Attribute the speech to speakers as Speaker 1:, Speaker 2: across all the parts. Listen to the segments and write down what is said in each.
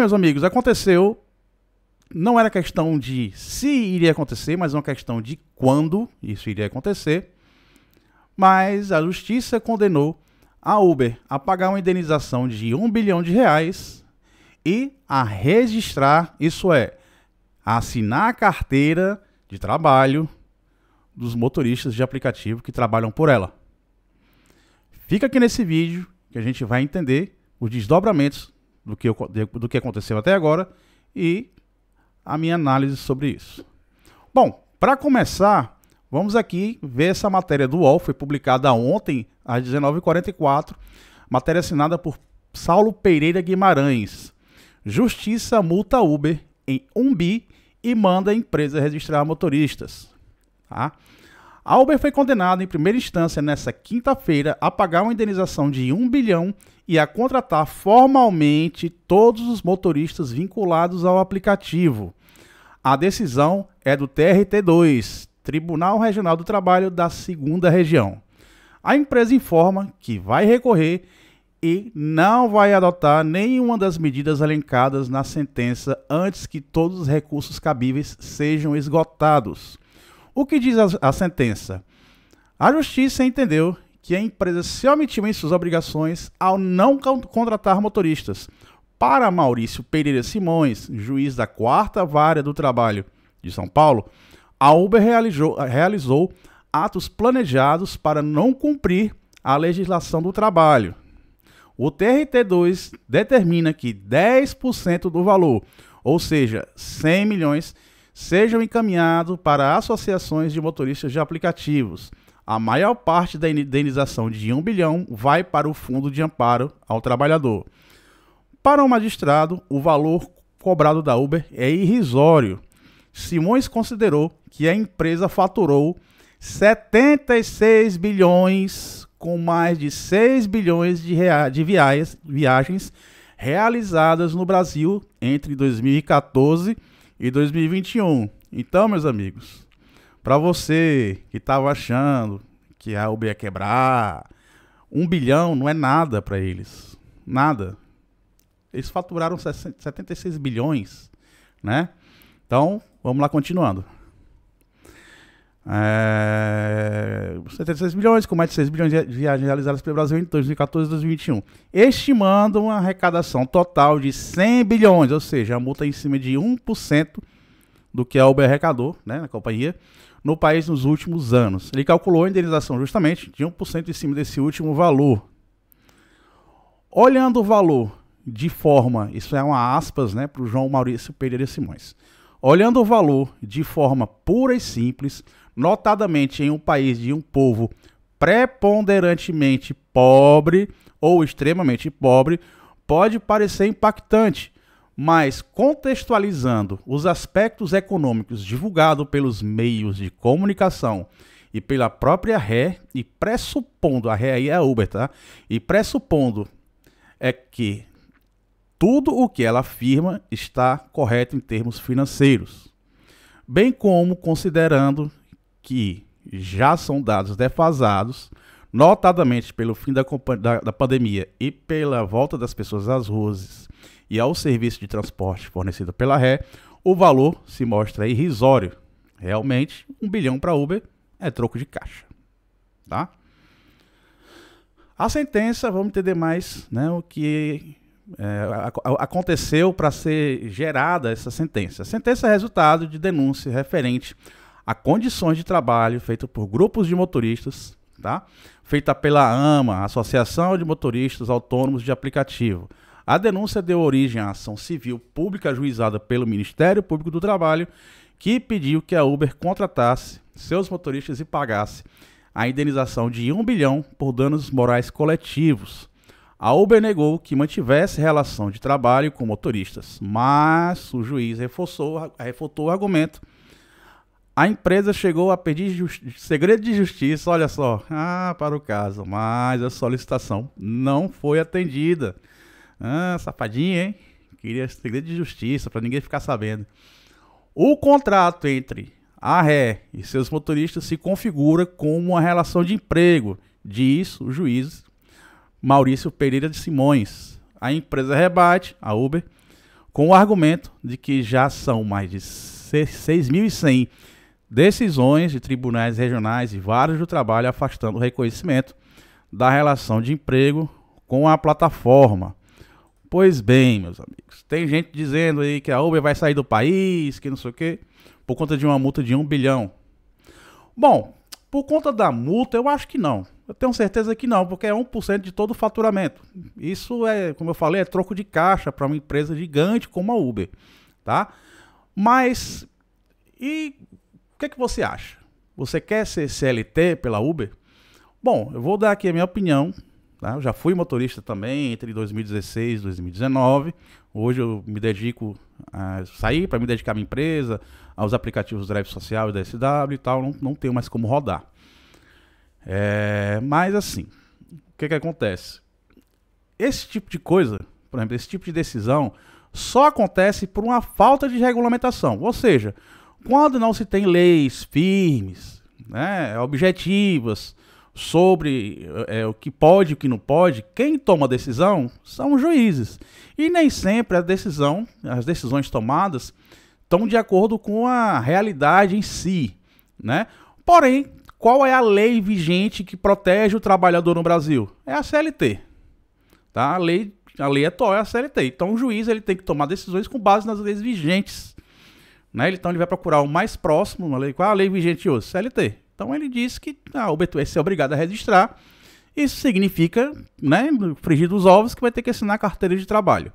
Speaker 1: meus amigos, aconteceu. Não era questão de se iria acontecer, mas uma questão de quando isso iria acontecer. Mas a justiça condenou a Uber a pagar uma indenização de R$1 bilhão e a registrar, isso é, a assinar a carteira de trabalho dos motoristas de aplicativo que trabalham por ela. Fica aqui nesse vídeo que a gente vai entender os desdobramentos do que aconteceu até agora e a minha análise sobre isso. Bom, para começar, vamos aqui ver essa matéria do UOL, foi publicada ontem às 19h44, matéria assinada por Saulo Pereira Guimarães. Justiça multa Uber em 1 bi e manda a empresa registrar motoristas. Tá? A Uber foi condenada em primeira instância nesta quinta-feira a pagar uma indenização de 1 bilhão e a contratar formalmente todos os motoristas vinculados ao aplicativo. A decisão é do TRT2, Tribunal Regional do Trabalho da 2ª Região. A empresa informa que vai recorrer e não vai adotar nenhuma das medidas elencadas na sentença antes que todos os recursos cabíveis sejam esgotados. O que diz a sentença? A Justiça entendeu que a empresa se omitiu em suas obrigações ao não contratar motoristas. Para Maurício Pereira Simões, juiz da 4ª Vara do Trabalho de São Paulo, a Uber realizou atos planejados para não cumprir a legislação do trabalho. O TRT2 determina que 10% do valor, ou seja, 100 milhões, sejam encaminhados para associações de motoristas de aplicativos. A maior parte da indenização de 1 bilhão vai para o Fundo de Amparo ao Trabalhador. Para o magistrado, o valor cobrado da Uber é irrisório. Simões considerou que a empresa faturou 76 bilhões com mais de 6 bilhões de viagens realizadas no Brasil entre 2014 e 2021. Então, meus amigos, para você que estava achando que a Uber ia quebrar, 1 bilhão não é nada para eles. Nada. Eles faturaram 76 bilhões, né? Então, vamos lá continuando. 76 bilhões, com mais de 6 bilhões de viagens realizadas pelo Brasil em 2014 e 2021. Estimando uma arrecadação total de 100 bilhões, ou seja, a multa em cima de 1% do que a Uber arrecadou, né, na companhia, no país nos últimos anos. Ele calculou a indenização justamente de 1% em cima desse último valor. Olhando o valor de forma, isso é uma aspas, né, para o João Maurício Pereira Simões. Olhando o valor de forma pura e simples, notadamente em um país de um povo preponderantemente pobre ou extremamente pobre, pode parecer impactante, mas contextualizando os aspectos econômicos divulgados pelos meios de comunicação e pela própria Ré, e pressupondo, a Ré aí é a Uber, tá? E pressupondo é que tudo o que ela afirma está correto em termos financeiros, bem como considerando que já são dados defasados, notadamente pelo fim da pandemia e pela volta das pessoas às ruas e ao serviço de transporte fornecido pela Ré, o valor se mostra irrisório. Realmente, 1 bilhão para Uber é troco de caixa. Tá? A sentença, vamos entender mais, né, o que aconteceu para ser gerada essa sentença. A sentença é resultado de denúncia referente a condições de trabalho feita por grupos de motoristas, tá? Feita pela AMA, Associação de Motoristas Autônomos de Aplicativo. A denúncia deu origem à ação civil pública ajuizada pelo Ministério Público do Trabalho, que pediu que a Uber contratasse seus motoristas e pagasse a indenização de 1 bilhão por danos morais coletivos. A Uber negou que mantivesse relação de trabalho com motoristas, mas o juiz refutou o argumento. A empresa chegou a pedir segredo de justiça, olha só, para o caso, mas a solicitação não foi atendida. Safadinha, hein? Queria segredo de justiça para ninguém ficar sabendo. O contrato entre a Ré e seus motoristas se configura como uma relação de emprego, diz o juiz Maurício Pereira de Simões. A empresa rebate, a Uber, com o argumento de que já são mais de 6.100 decisões de tribunais regionais e vários do trabalho afastando o reconhecimento da relação de emprego com a plataforma. Pois bem, meus amigos, tem gente dizendo aí que a Uber vai sair do país, que não sei o quê, por conta de uma multa de 1 bilhão. Bom, por conta da multa, eu acho que não. Eu tenho certeza que não, porque é 1% de todo o faturamento. Isso é, como eu falei, é troco de caixa para uma empresa gigante como a Uber, tá? Mas, e o que é que você acha? Você quer ser CLT pela Uber? Bom, eu vou dar aqui a minha opinião. Tá? Eu já fui motorista também entre 2016 e 2019. Hoje eu me dedico a sair para me dedicar à minha empresa, aos aplicativos Drive Social e da SW e tal. Não tenho mais como rodar. Mas assim, o que acontece? Esse tipo de coisa, por exemplo, esse tipo de decisão só acontece por uma falta de regulamentação. Ou seja, quando não se tem leis firmes, né, objetivas, sobre o que pode e o que não pode, quem toma a decisão são os juízes. E nem sempre as decisões tomadas estão de acordo com a realidade em si, né? Porém, qual é a lei vigente que protege o trabalhador no Brasil? É a CLT. Tá? A lei é a CLT. Então o juiz ele tem que tomar decisões com base nas leis vigentes. Né? Então ele vai procurar o mais próximo, qual é a lei vigente hoje? CLT. Então ele diz que a Uber vai ser obrigada a registrar. Isso significa, né, no frigir dos ovos, que vai ter que assinar a carteira de trabalho.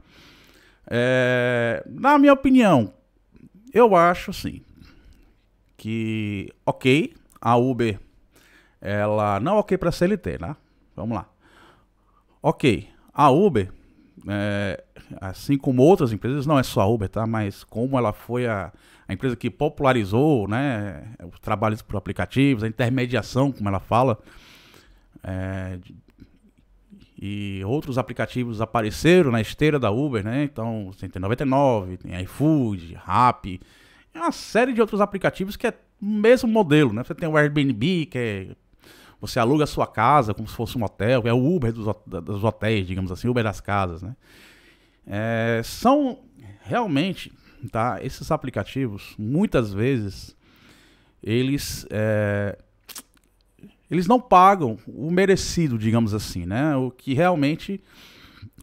Speaker 1: Na minha opinião, eu acho assim, que ok, a Uber, ela não ok para CLT, né? Vamos lá. Ok, a Uber, assim como outras empresas, não é só a Uber, tá? Mas como ela foi a empresa que popularizou, né, os trabalhos por aplicativos, a intermediação, como ela fala, e outros aplicativos apareceram na esteira da Uber, né? Então, tem 99, tem iFood, Rappi, uma série de outros aplicativos que é o mesmo modelo, né? Você tem o Airbnb, que você aluga a sua casa como se fosse um hotel, é o Uber dos hotéis, digamos assim, Uber das casas, né? São realmente, tá? Esses aplicativos, muitas vezes, eles não pagam o merecido, digamos assim, né? O que realmente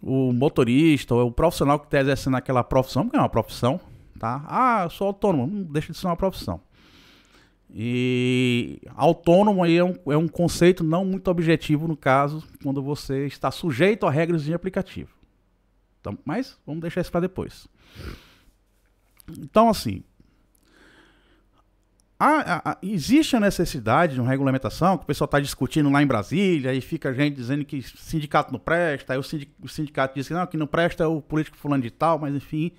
Speaker 1: o motorista ou o profissional que está exercendo aquela profissão, porque é uma profissão, tá? Ah, eu sou autônomo, não deixa de ser uma profissão. E autônomo aí é um conceito não muito objetivo no caso, quando você está sujeito a regras de aplicativo. Então, mas vamos deixar isso para depois. Então, assim, existe a necessidade de uma regulamentação, que o pessoal está discutindo lá em Brasília, e fica a gente dizendo que sindicato não presta, aí o sindicato diz que não presta é o político fulano de tal, mas enfim,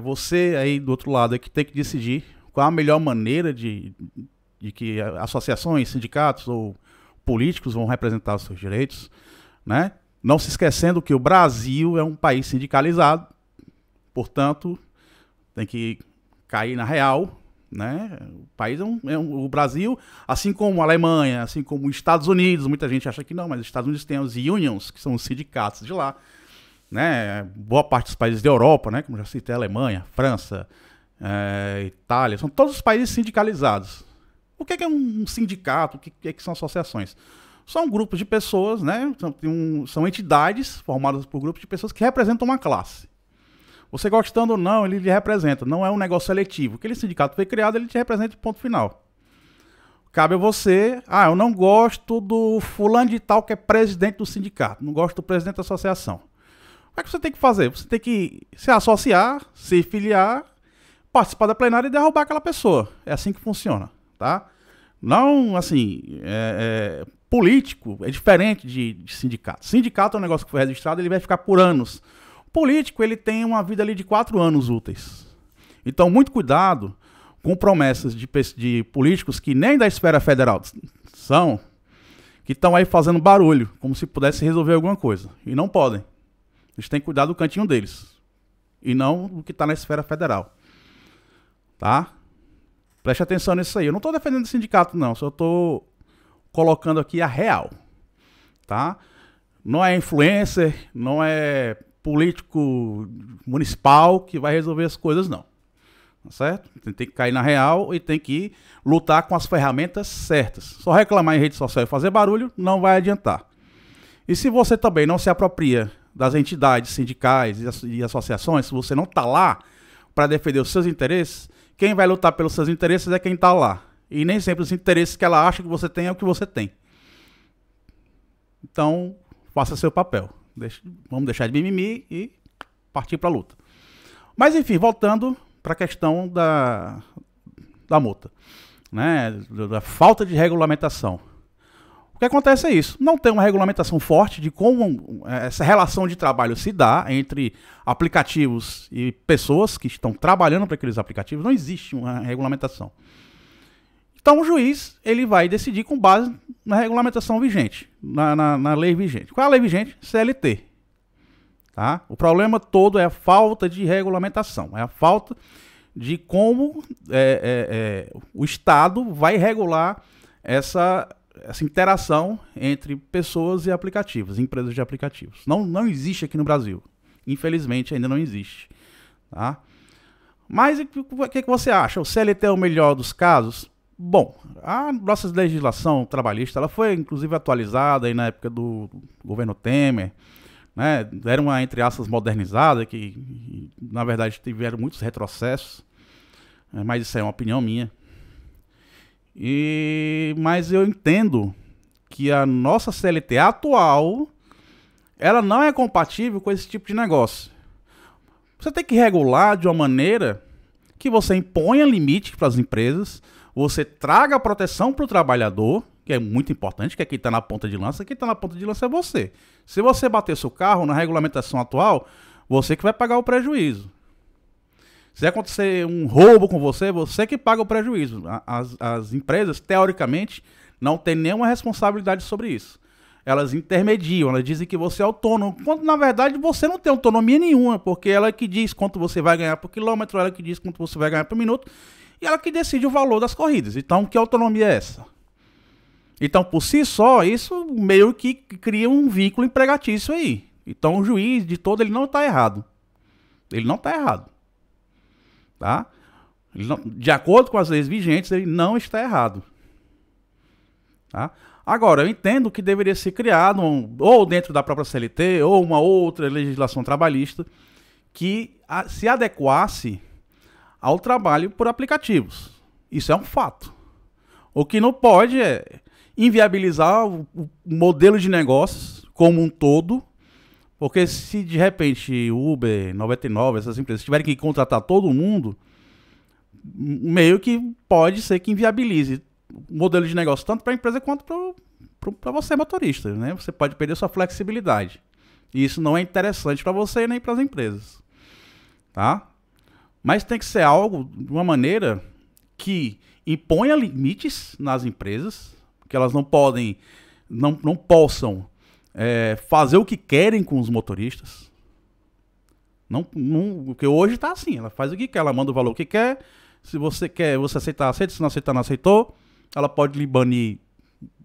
Speaker 1: você aí do outro lado é que tem que decidir qual a melhor maneira de que associações, sindicatos ou políticos vão representar os seus direitos, né? Não se esquecendo que o Brasil é um país sindicalizado, portanto, tem que cair na real, né? O país o Brasil, assim como a Alemanha, assim como os Estados Unidos, muita gente acha que não, mas os Estados Unidos têm os unions, que são os sindicatos de lá, né? Boa parte dos países da Europa, né? Como já citei, a Alemanha, França, Itália, são todos os países sindicalizados. O que é um sindicato? O que são associações? São grupos de pessoas, né? São entidades formadas por grupos de pessoas que representam uma classe. Você gostando ou não, ele lhe representa. Não é um negócio seletivo. Aquele sindicato foi criado, ele te representa de ponto final. Cabe a você, eu não gosto do fulano de tal que é presidente do sindicato. Não gosto do presidente da associação. O que você tem que fazer? Você tem que se associar, se filiar, participar da plenária e derrubar aquela pessoa. É assim que funciona, tá? Não, assim, político é diferente de sindicato. Sindicato é um negócio que foi registrado, ele vai ficar por anos. Político, ele tem uma vida ali de 4 anos úteis. Então, muito cuidado com promessas de políticos que nem da esfera federal são, que estão aí fazendo barulho, como se pudesse resolver alguma coisa. E não podem. Eles têm que cuidar do cantinho deles. E não do que está na esfera federal. Tá? Preste atenção nisso aí. Eu não estou defendendo o sindicato, não. Só estou colocando aqui a real. Tá? Não é influencer, não é político municipal que vai resolver as coisas, não. Tá certo? Tem que cair na real e tem que lutar com as ferramentas certas. Só reclamar em rede social e fazer barulho não vai adiantar. E se você também não se apropria das entidades sindicais e associações, se você não está lá para defender os seus interesses, quem vai lutar pelos seus interesses é quem está lá. E nem sempre os interesses que ela acha que você tem é o que você tem. Então, faça seu papel. Vamos deixar de mimimi e partir para a luta. Mas, enfim, voltando para a questão da multa, né? Da falta de regulamentação. O que acontece é isso. Não tem uma regulamentação forte de como essa relação de trabalho se dá entre aplicativos e pessoas que estão trabalhando para aqueles aplicativos. Não existe uma regulamentação. Então o juiz ele vai decidir com base na regulamentação vigente, na lei vigente. Qual é a lei vigente? CLT. Tá? O problema todo é a falta de regulamentação, é a falta de como o Estado vai regular essa interação entre pessoas e aplicativos, empresas de aplicativos. Não existe aqui no Brasil. Infelizmente ainda não existe. Tá? Mas o que você acha? O CLT é o melhor dos casos? Bom, a nossa legislação trabalhista ela foi inclusive atualizada aí na época do governo Temer, né? Era uma, entre aspas, modernizada, que na verdade tiveram muitos retrocessos, mas isso é uma opinião minha. Mas eu entendo que a nossa CLT atual, ela não é compatível com esse tipo de negócio. Você tem que regular de uma maneira que você imponha limite para as empresas, você traga proteção para o trabalhador, que é muito importante, que é quem está na ponta de lança. Quem está na ponta de lança é você. Se você bater seu carro na regulamentação atual, você que vai pagar o prejuízo. Se acontecer um roubo com você, você que paga o prejuízo. As empresas, teoricamente, não têm nenhuma responsabilidade sobre isso. Elas intermediam, elas dizem que você é autônomo, quando na verdade você não tem autonomia nenhuma, porque ela que diz quanto você vai ganhar por quilômetro, ela que diz quanto você vai ganhar por minuto, e ela que decide o valor das corridas. Então, que autonomia é essa? Então, por si só, isso meio que cria um vínculo empregatício aí. Então, o juiz de todo, ele não está errado. Ele não está errado. Tá? De acordo com as leis vigentes, ele não está errado. Tá? Agora, eu entendo que deveria ser criado, ou dentro da própria CLT, ou uma outra legislação trabalhista, que se adequasse ao trabalho por aplicativos. Isso é um fato. O que não pode é inviabilizar o modelo de negócios como um todo, porque se de repente Uber, 99, essas empresas tiverem que contratar todo mundo, meio que pode ser que inviabilize o modelo de negócio tanto para a empresa quanto para você, motorista, né? Você pode perder sua flexibilidade. E isso não é interessante para você nem para as empresas. Tá? Mas tem que ser algo de uma maneira que imponha limites nas empresas, que elas não possam fazer o que querem com os motoristas. Porque hoje está assim, ela faz o que quer, ela manda o valor que quer. Se você quer, você aceitar, aceita. Se não aceitar, não aceitou. Ela pode lhe banir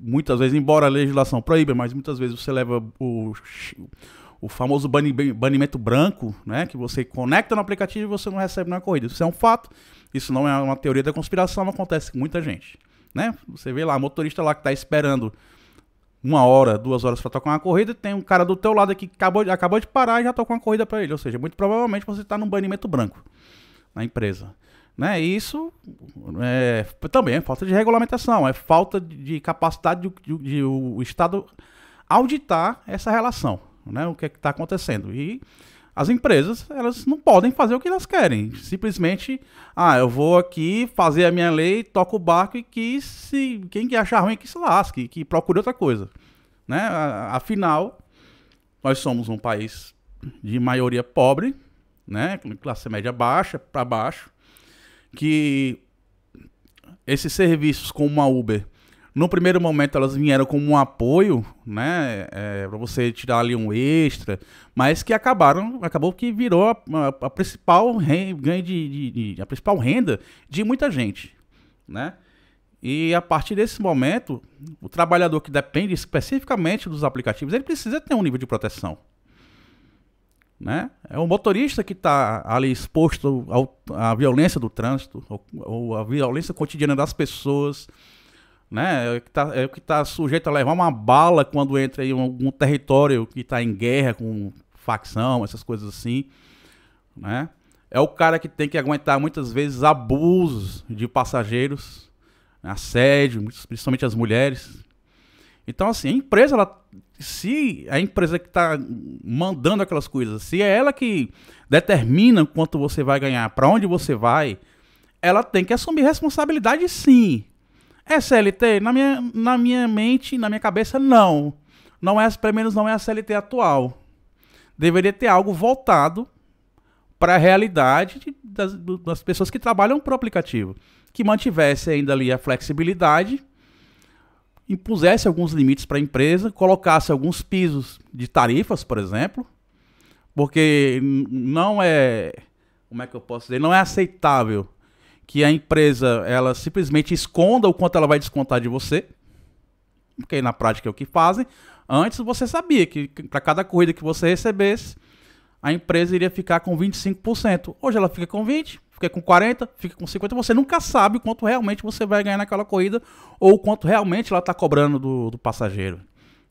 Speaker 1: muitas vezes, embora a legislação proíba, mas muitas vezes você leva o famoso banimento branco, né? Que você conecta no aplicativo e você não recebe na corrida. Isso é um fato. Isso não é uma teoria da conspiração, acontece com muita gente. Né? Você vê lá, motorista lá que está esperando 1 hora, 2 horas para tocar uma corrida, tem um cara do teu lado que acabou de parar e já tocou uma corrida para ele. Ou seja, muito provavelmente você está num banimento branco na empresa. Né? E isso também é falta de regulamentação, é falta de capacidade de o Estado auditar essa relação, né? O que está acontecendo. E as empresas, elas não podem fazer o que elas querem. Simplesmente, eu vou aqui fazer a minha lei, toco o barco e quem que achar ruim que se lasque, que procure outra coisa. Né? Afinal, nós somos um país de maioria pobre, né? Classe média baixa para baixo, que esses serviços como a Uber, no primeiro momento elas vieram como um apoio, né, para você tirar ali um extra, mas que acabou que virou a principal a principal renda de muita gente, né? E a partir desse momento, o trabalhador que depende especificamente dos aplicativos, ele precisa ter um nível de proteção. né? É o motorista que está ali exposto à violência do trânsito, ou à violência cotidiana das pessoas, né? É o que tá sujeito a levar uma bala quando entra em algum território que está em guerra com facção, essas coisas assim, né? É o cara que tem que aguentar muitas vezes abusos de passageiros, assédio, principalmente as mulheres. Então, assim, a empresa, se a empresa que está mandando aquelas coisas, se é ela que determina quanto você vai ganhar, para onde você vai, ela tem que assumir responsabilidade, sim. É CLT? Na minha mente, na minha cabeça, não. Não é, pelo menos não é a CLT atual. Deveria ter algo voltado para a realidade das pessoas que trabalham para o aplicativo. Que mantivesse ainda ali a flexibilidade, impusesse alguns limites para a empresa, colocasse alguns pisos de tarifas, por exemplo, porque não é, como é que eu posso dizer, não é aceitável que a empresa ela simplesmente esconda o quanto ela vai descontar de você, porque na prática é o que fazem. Antes você sabia que para cada corrida que você recebesse, a empresa iria ficar com 25%. Hoje ela fica com 20%, fica com 40%, fica com 50%. Você nunca sabe o quanto realmente você vai ganhar naquela corrida ou o quanto realmente ela está cobrando do passageiro,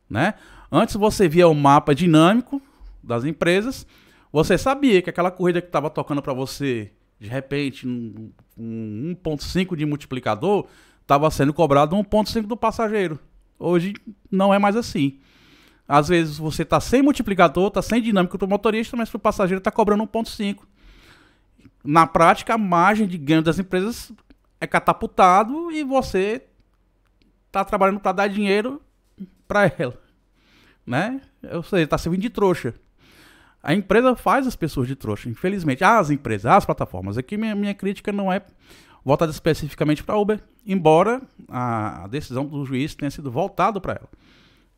Speaker 1: né? Antes você via o mapa dinâmico das empresas, você sabia que aquela corrida que estava tocando para você, de repente, um 1,5 de multiplicador, estava sendo cobrado 1,5 do passageiro. Hoje não é mais assim. Às vezes você está sem multiplicador, está sem dinâmico para o motorista, mas para o passageiro está cobrando 1,5. Na prática, a margem de ganho das empresas é catapultado e você está trabalhando para dar dinheiro para ela, né? Ou seja, está servindo de trouxa. A empresa faz as pessoas de trouxa, infelizmente. As empresas, as plataformas. Aqui minha crítica não é voltada especificamente para a Uber, embora a decisão do juiz tenha sido voltada para ela,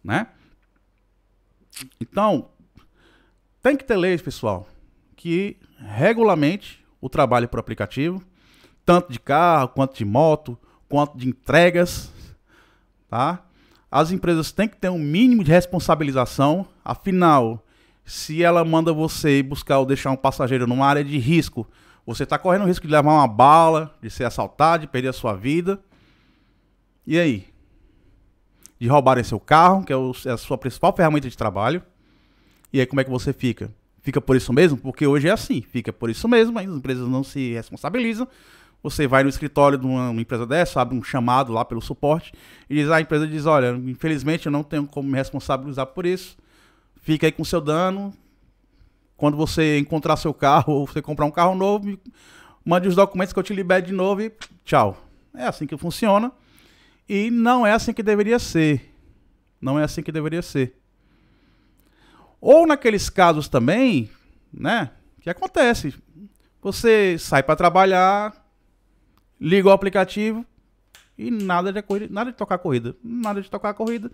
Speaker 1: né? Então, tem que ter leis, pessoal, que regulamente o trabalho por aplicativo, tanto de carro, quanto de moto, quanto de entregas, tá? As empresas têm que ter um mínimo de responsabilização, afinal, se ela manda você ir buscar ou deixar um passageiro numa área de risco, você está correndo o risco de levar uma bala, de ser assaltado, de perder a sua vida. E aí? De roubarem seu carro, que é a sua principal ferramenta de trabalho. E aí como é que você fica? Fica por isso mesmo? Porque hoje é assim, fica por isso mesmo, as empresas não se responsabilizam. Você vai no escritório de uma empresa dessa, abre um chamado lá pelo suporte, e a empresa diz, olha, infelizmente eu não tenho como me responsabilizar por isso, fica aí com seu dano. Quando você encontrar seu carro, ou você comprar um carro novo, mande os documentos que eu te libero de novo e tchau. É assim que funciona. E não é assim que deveria ser. Não é assim que deveria ser. Ou naqueles casos também, né, que acontece. Você sai para trabalhar, liga o aplicativo e nada de tocar a corrida. Nada de tocar a corrida.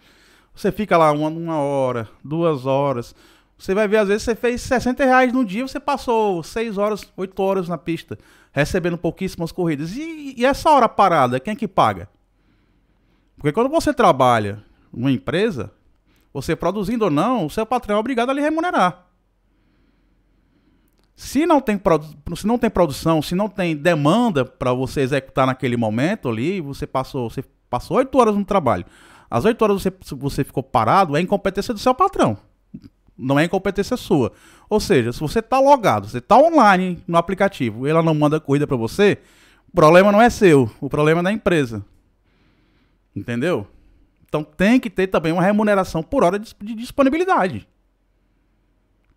Speaker 1: Você fica lá uma hora, 2 horas. Você vai ver, às vezes, você fez R$60 no dia, você passou 6 horas, 8 horas na pista, recebendo pouquíssimas corridas. E essa hora parada, quem é que paga? Porque quando você trabalha numa empresa, você produzindo ou não, o seu patrão é obrigado a lhe remunerar. Se não tem produção, se não tem demanda para você executar naquele momento ali, você passou 8 horas no trabalho. As 8 horas você ficou parado, é incompetência do seu patrão. Não é incompetência sua. Ou seja, se você está logado, você está online no aplicativo e ela não manda corrida para você, o problema não é seu, o problema é da empresa. Entendeu? Então tem que ter também uma remuneração por hora de disponibilidade.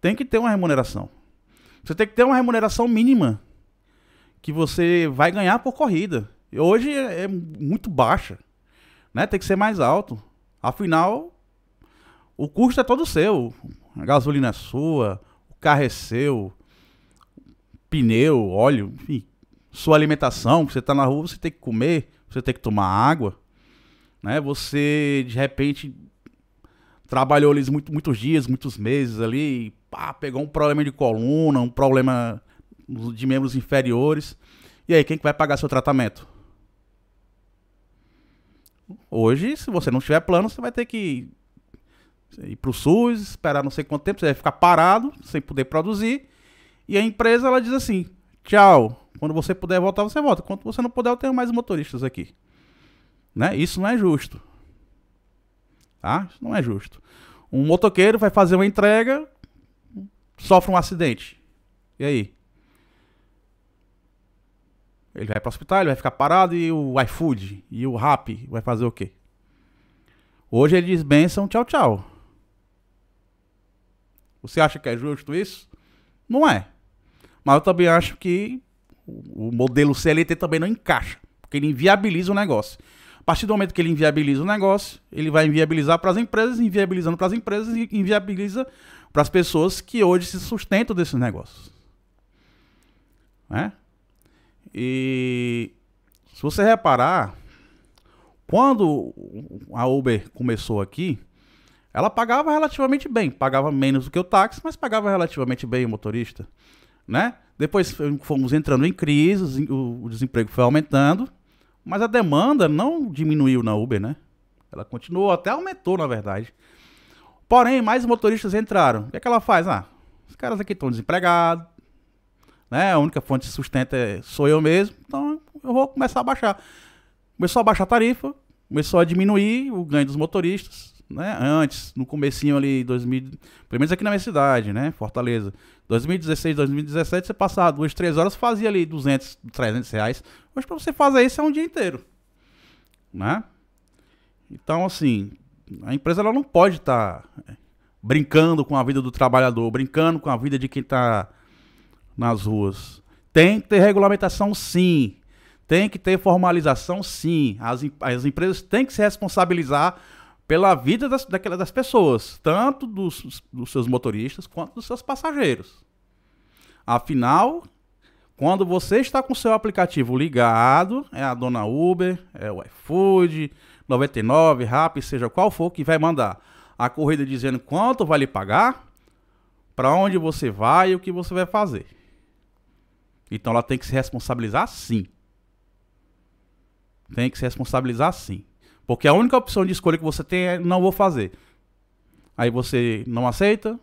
Speaker 1: Tem que ter uma remuneração. Você tem que ter uma remuneração mínima que você vai ganhar por corrida. E hoje é muito baixa, né? Tem que ser mais alto. Afinal, o custo é todo seu. A gasolina é sua, o carro é seu, pneu, óleo, enfim. Sua alimentação, você está na rua, você tem que comer, você tem que tomar água. Né? Você, de repente, trabalhou ali muitos dias, muitos meses ali, pegou um problema de coluna, um problema de membros inferiores. E aí, quem que vai pagar seu tratamento? Hoje, se você não tiver plano, você vai ter que ir para o SUS, esperar não sei quanto tempo, você vai ficar parado, sem poder produzir. E a empresa, ela diz assim, tchau, quando você puder voltar, você volta. Quando você não puder, eu tenho mais motoristas aqui. Né? Isso não é justo. Tá? Isso não é justo. Um motoqueiro vai fazer uma entrega, sofre um acidente. E aí? Ele vai para o hospital, ele vai ficar parado e o iFood e o Rappi vai fazer o quê? Hoje eles dispensam tchau, tchau. Você acha que é justo isso? Não é. Mas eu também acho que o modelo CLT também não encaixa, porque ele inviabiliza o negócio. A partir do momento que ele inviabiliza o negócio, ele vai inviabilizar para as empresas, inviabilizando para as empresas e inviabiliza para as pessoas que hoje se sustentam desses negócios. Né? E se você reparar, quando a Uber começou aqui, ela pagava relativamente bem. Pagava menos do que o táxi, mas pagava relativamente bem o motorista. Né? Depois fomos entrando em crise, o desemprego foi aumentando, mas a demanda não diminuiu na Uber, né? Ela continuou, até aumentou, na verdade. Porém, mais motoristas entraram. O que é que ela faz? Os caras aqui estão desempregados, né? A única fonte de sustento sou eu mesmo, então eu vou começar a baixar. Começou a baixar a tarifa, começou a diminuir o ganho dos motoristas, né? Antes, no comecinho ali, pelo menos aqui na minha cidade, né? Fortaleza. 2016, 2017, você passava 2, 3 horas, fazia ali 200, 300 reais. Hoje, para você fazer isso, é um dia inteiro, né? Então, assim, a empresa ela não pode estar brincando com a vida do trabalhador, brincando com a vida de quem está nas ruas. Tem que ter regulamentação, sim. Tem que ter formalização, sim. As empresas têm que se responsabilizar pela vida das pessoas, tanto dos seus motoristas quanto dos seus passageiros. Afinal, quando você está com o seu aplicativo ligado, é a dona Uber, é o iFood, 99, Rappi, seja qual for, que vai mandar a corrida dizendo quanto vai lhe pagar, para onde você vai e o que você vai fazer. Então ela tem que se responsabilizar, sim. Tem que se responsabilizar, sim. Porque a única opção de escolha que você tem é não vou fazer. Aí você não aceita,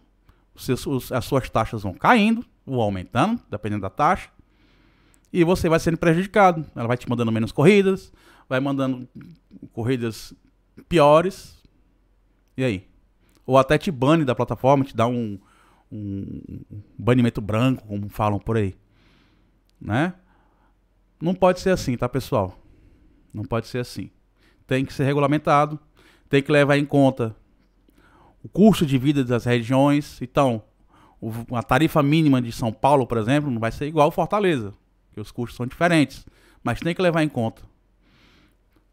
Speaker 1: as suas taxas vão caindo, ou aumentando, dependendo da taxa, e você vai sendo prejudicado. Ela vai te mandando menos corridas, vai mandando corridas piores, e aí? Ou até te bane da plataforma, te dá um banimento branco, como falam por aí. Né? Não pode ser assim, tá, pessoal? Não pode ser assim. Tem que ser regulamentado, tem que levar em conta o custo de vida das regiões. Então, a tarifa mínima de São Paulo, por exemplo, não vai ser igual a Fortaleza, porque os custos são diferentes, mas tem que levar em conta,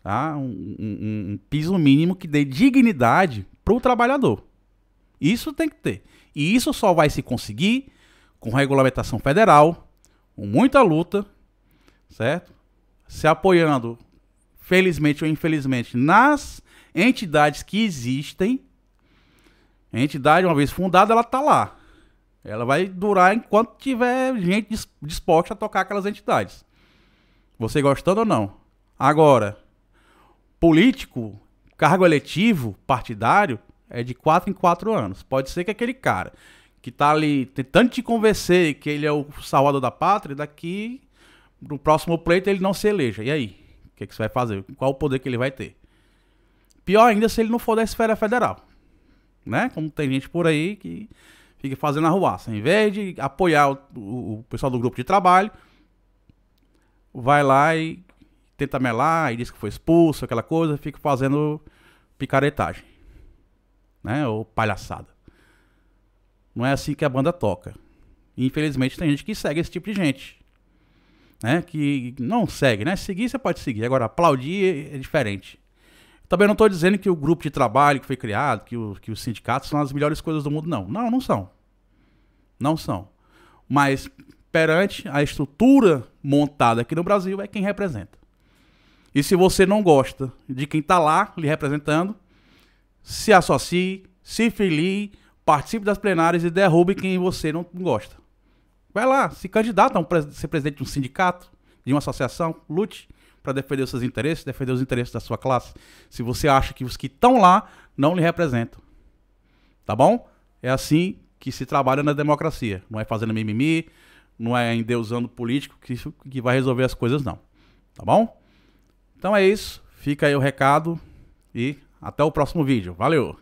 Speaker 1: tá? Um piso mínimo que dê dignidade para o trabalhador. Isso tem que ter. E isso só vai se conseguir com regulamentação federal, com muita luta, certo? Se apoiando, felizmente ou infelizmente, nas entidades que existem. A entidade, uma vez fundada, ela está lá. Ela vai durar enquanto tiver gente disposta a tocar aquelas entidades. Você gostando ou não. Agora, político, cargo eletivo, partidário, é de 4 em 4 anos. Pode ser que aquele cara que está ali tentando te convencer que ele é o salvador da pátria, daqui no próximo pleito ele não se eleja. E aí? O que você vai fazer? Qual o poder que ele vai ter? Pior ainda se ele não for da esfera federal. Né? Como tem gente por aí que fica fazendo arruaça. Em vez de apoiar o pessoal do grupo de trabalho, vai lá e tenta melar, e diz que foi expulso, aquela coisa, fica fazendo picaretagem. Né? Ou palhaçada. Não é assim que a banda toca. E, infelizmente tem gente que segue esse tipo de gente. Né? Que não segue, né? Seguir você pode seguir. Agora, aplaudir é diferente. Também não estou dizendo que o grupo de trabalho que foi criado, que os sindicatos são as melhores coisas do mundo, não. Não, não são. Não são. Mas, perante a estrutura montada aqui no Brasil, é quem representa. E se você não gosta de quem está lá lhe representando, se associe, se filie, participe das plenárias e derrube quem você não gosta. Vai lá, se candidata a ser presidente de um sindicato, de uma associação, lute para defender os seus interesses, defender os interesses da sua classe. Se você acha que os que estão lá não lhe representam. Tá bom? É assim que se trabalha na democracia. Não é fazendo mimimi, não é endeusando político que vai resolver as coisas, não. Tá bom? Então é isso. Fica aí o recado e até o próximo vídeo. Valeu!